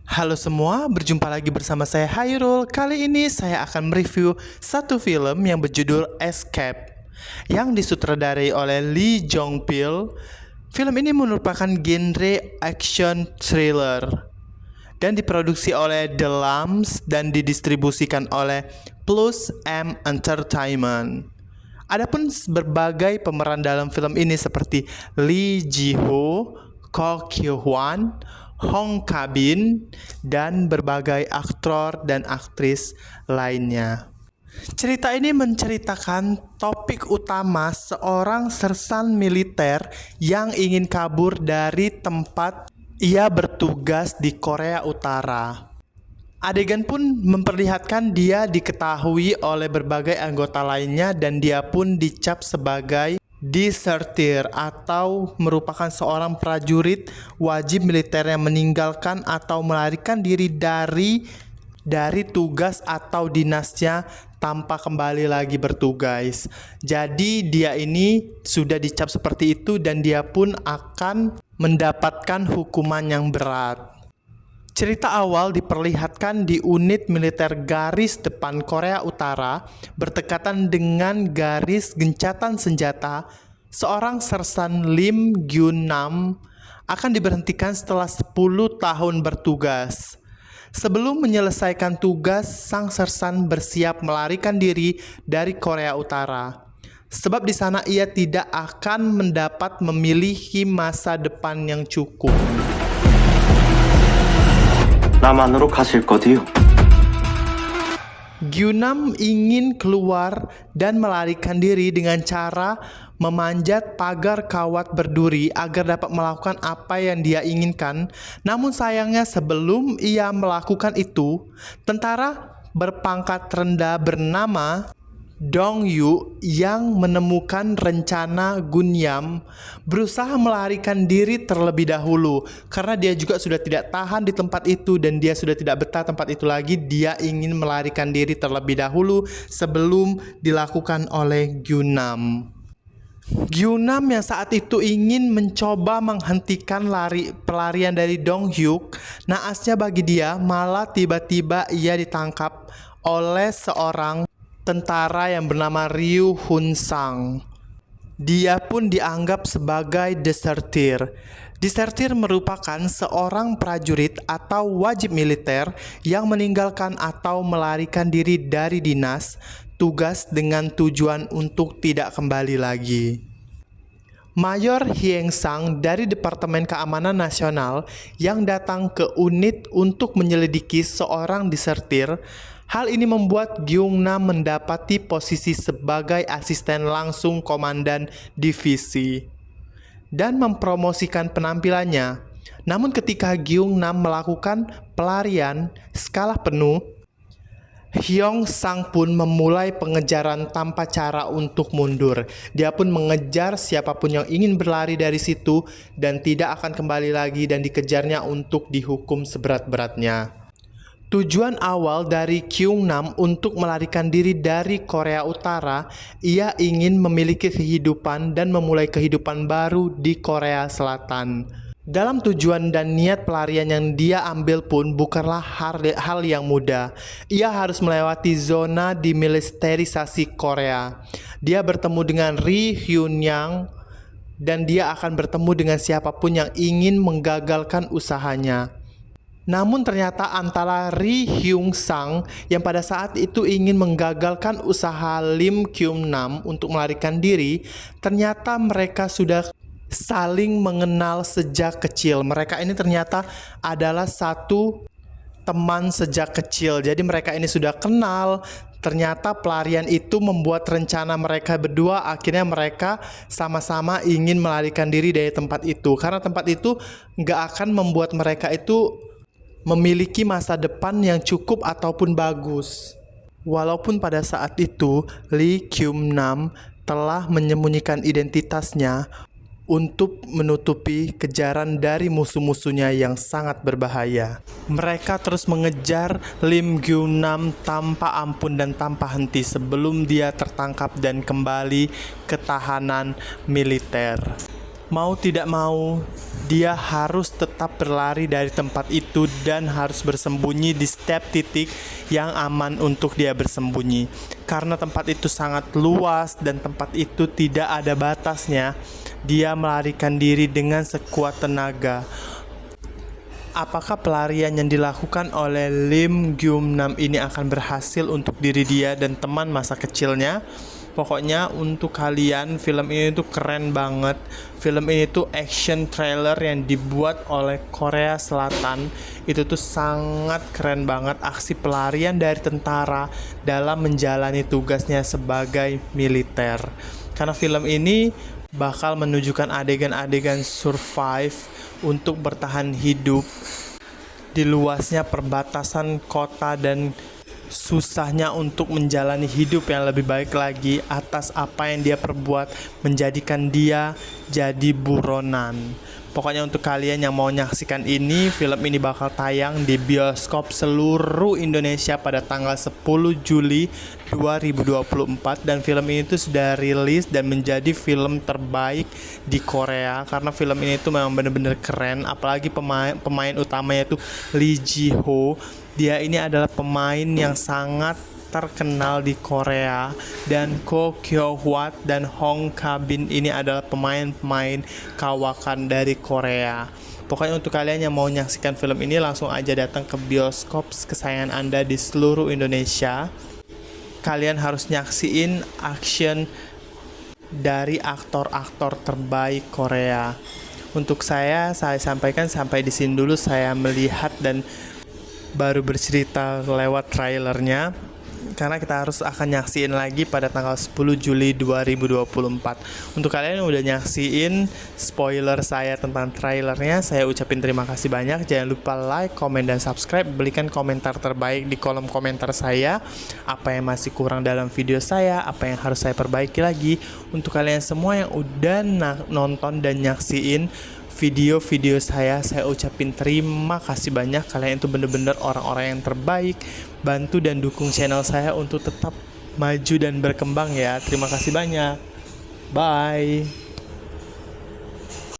Halo semua, berjumpa lagi bersama saya Hairul. Kali ini saya akan mereview satu film yang berjudul Escape yang disutradarai oleh Lee Jong Pil. Film ini merupakan genre action thriller dan diproduksi oleh The Lambs dan didistribusikan oleh Plus M Entertainment. Adapun berbagai pemeran dalam film ini seperti Lee Ji Ho, Ko Kyo Hwan, Hong Ka-bin, dan berbagai aktor dan aktris lainnya. Cerita ini menceritakan topik utama seorang sersan militer yang ingin kabur dari tempat ia bertugas di Korea Utara. Adegan pun memperlihatkan dia diketahui oleh berbagai anggota lainnya dan dia pun dicap sebagai desertir atau merupakan seorang prajurit wajib militer yang meninggalkan atau melarikan diri dari tugas atau dinasnya tanpa kembali lagi bertugas. Jadi dia ini sudah dicap seperti itu dan dia pun akan mendapatkan hukuman yang berat. Cerita awal diperlihatkan di unit militer garis depan Korea Utara berdekatan dengan garis gencatan senjata. Seorang sersan Lim Gyun Nam akan diberhentikan setelah 10 tahun bertugas. Sebelum menyelesaikan tugas, sang sersan bersiap melarikan diri dari Korea Utara. Sebab di sana ia tidak akan mendapat memiliki masa depan yang cukup. 남한으로 가실 거디요. Gyunam ingin keluar dan melarikan diri dengan cara memanjat pagar kawat berduri agar dapat melakukan apa yang dia inginkan. Namun sayangnya sebelum ia melakukan itu, tentara berpangkat rendah bernama Dong Yu yang menemukan rencana Gunyam berusaha melarikan diri terlebih dahulu karena dia juga sudah tidak tahan di tempat itu dan dia sudah tidak betah tempat itu lagi. Dia ingin melarikan diri terlebih dahulu sebelum dilakukan oleh Gyunam. Gyunam yang saat itu ingin mencoba menghentikan pelarian dari Dong Hyuk. Naasnya bagi dia malah tiba-tiba ia ditangkap oleh seorang tentara yang bernama Ryu Hun Sang. Dia pun dianggap sebagai desertir. Desertir merupakan seorang prajurit atau wajib militer yang meninggalkan atau melarikan diri dari dinas tugas dengan tujuan untuk tidak kembali lagi. Mayor Hyeng Sang dari Departemen Keamanan Nasional yang datang ke unit untuk menyelidiki seorang desertir. Hal ini membuat Gyungnam mendapati posisi sebagai asisten langsung komandan divisi dan mempromosikan penampilannya. Namun ketika Gyungnam melakukan pelarian skala penuh, Hyong Sang pun memulai pengejaran tanpa cara untuk mundur. Dia pun mengejar siapapun yang ingin berlari dari situ dan tidak akan kembali lagi dan dikejarnya untuk dihukum seberat-beratnya. Tujuan awal dari Gyungnam untuk melarikan diri dari Korea Utara, ia ingin memiliki kehidupan dan memulai kehidupan baru di Korea Selatan. Dalam tujuan dan niat pelarian yang dia ambil pun bukanlah hal yang mudah. Ia harus melewati zona demilitarisasi Korea. Dia bertemu dengan Ri Hyun-yang dan dia akan bertemu dengan siapapun yang ingin menggagalkan usahanya. Namun ternyata antara Ri Hyung Sang yang pada saat itu ingin menggagalkan usaha Lim Kyum Nam untuk melarikan diri, ternyata mereka sudah saling mengenal sejak kecil. Mereka ini ternyata adalah satu teman sejak kecil. Jadi mereka ini sudah kenal. Ternyata pelarian itu membuat rencana mereka berdua, akhirnya mereka sama-sama ingin melarikan diri dari tempat itu. Karena tempat itu nggak akan membuat mereka itu memiliki masa depan yang cukup ataupun bagus. Walaupun pada saat itu Lee Kyum Nam telah menyembunyikan identitasnya untuk menutupi kejaran dari musuh-musuhnya yang sangat berbahaya. Mereka terus mengejar Lim Gyun Nam tanpa ampun dan tanpa henti sebelum dia tertangkap dan kembali ke tahanan militer. Mau tidak mau, dia harus tetap berlari dari tempat itu dan harus bersembunyi di setiap titik yang aman untuk dia bersembunyi. Karena tempat itu sangat luas dan tempat itu tidak ada batasnya, dia melarikan diri dengan sekuat tenaga. Apakah pelarian yang dilakukan oleh Lim Gyum-nam ini akan berhasil untuk diri dia dan teman masa kecilnya? Pokoknya untuk kalian, film ini tuh keren banget. Film ini tuh action trailer yang dibuat oleh Korea Selatan. Itu tuh sangat keren banget, aksi pelarian dari tentara dalam menjalani tugasnya sebagai militer. Karena film ini bakal menunjukkan adegan-adegan survive untuk bertahan hidup di luasnya perbatasan kota dan susahnya untuk menjalani hidup yang lebih baik lagi atas apa yang dia perbuat menjadikan dia jadi buronan. Pokoknya untuk kalian yang mau menyaksikan ini, film ini bakal tayang di bioskop seluruh Indonesia pada tanggal 10 Juli 2024 dan film ini tuh sudah rilis dan menjadi film terbaik di Korea karena film ini tuh memang bener-bener keren, apalagi pemain utamanya tuh Lee Ji Ho. Dia ini adalah pemain yang sangat terkenal di Korea, dan Ko Kyo Hwat dan Hong Ka-bin ini adalah pemain-pemain kawakan dari Korea. Pokoknya untuk kalian yang mau menyaksikan film ini, langsung aja datang ke bioskop kesayangan Anda di seluruh Indonesia. Kalian harus nyaksiin action dari aktor-aktor terbaik Korea. Untuk saya sampaikan sampai di sini dulu. Saya melihat dan baru bercerita lewat trailernya, karena kita akan nyaksiin lagi pada tanggal 10 Juli 2024. Untuk kalian yang udah nyaksiin spoiler saya tentang trailernya, saya ucapin terima kasih banyak. Jangan lupa like, komen, dan subscribe. Berikan komentar terbaik di kolom komentar saya. Apa yang masih kurang dalam video saya, apa yang harus saya perbaiki lagi. Untuk kalian semua yang udah nonton dan nyaksiin video-video saya ucapin terima kasih banyak. Kalian itu bener-bener orang-orang yang terbaik. Bantu dan dukung channel saya untuk tetap maju dan berkembang ya. Terima kasih banyak. Bye.